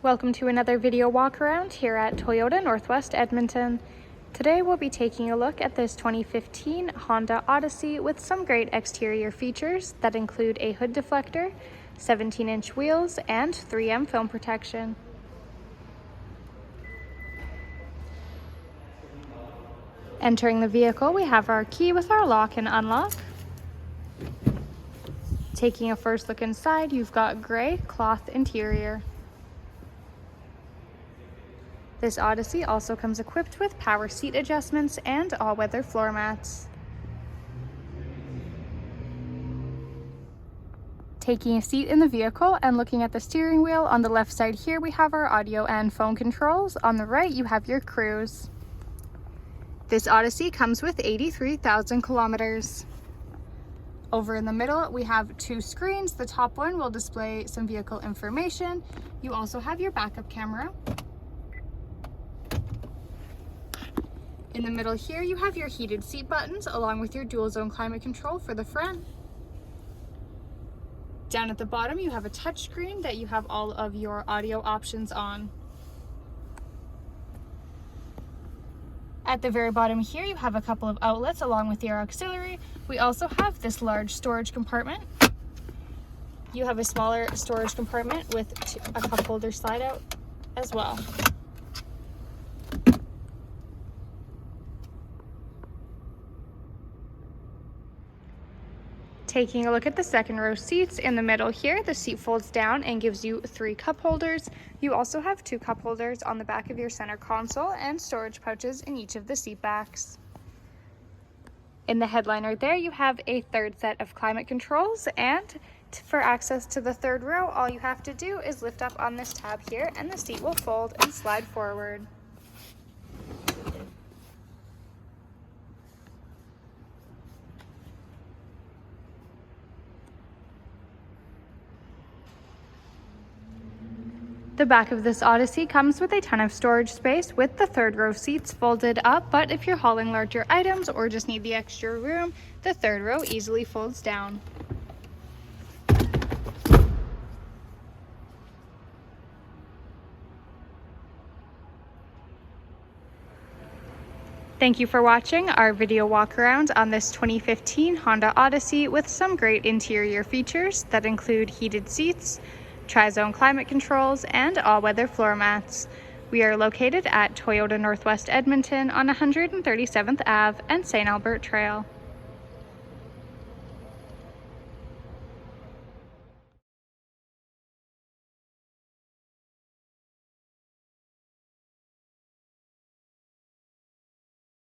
Welcome to another video walk around here at Toyota Northwest Edmonton. Today we'll be taking a look at this 2015 Honda Odyssey with some great exterior features that include a hood deflector, 17-inch wheels, and 3M film protection. Entering the vehicle, we have our key with our lock and unlock. Taking a first look inside, you've got gray cloth interior. This Odyssey also comes equipped with power seat adjustments and all-weather floor mats. Taking a seat in the vehicle and looking at the steering wheel, on the left side here we have our audio and phone controls. On the right you have your cruise. This Odyssey comes with 83,000 kilometers. Over in the middle, we have two screens. The top one will display some vehicle information. You also have your backup camera. In the middle here, you have your heated seat buttons along with your dual zone climate control for the front. Down at the bottom, you have a touch screen that you have all of your audio options on. At the very bottom here, you have a couple of outlets along with your auxiliary. We also have this large storage compartment. You have a smaller storage compartment with a cup holder slide out as well. Taking a look at the second row seats, in the middle here, the seat folds down and gives you 3 cup holders. You also have 2 cup holders on the back of your center console and storage pouches in each of the seat backs. In the headliner there, you have a third set of climate controls, and for access to the third row, all you have to do is lift up on this tab here and the seat will fold and slide forward. The back of this Odyssey comes with a ton of storage space with the third row seats folded up, but if you're hauling larger items or just need the extra room, the third row easily folds down. Thank you for watching our video walk around on this 2015 Honda Odyssey with some great interior features that include heated seats, tri-zone climate controls, and all-weather floor mats. We are located at Toyota Northwest Edmonton on 137th Ave and St. Albert Trail.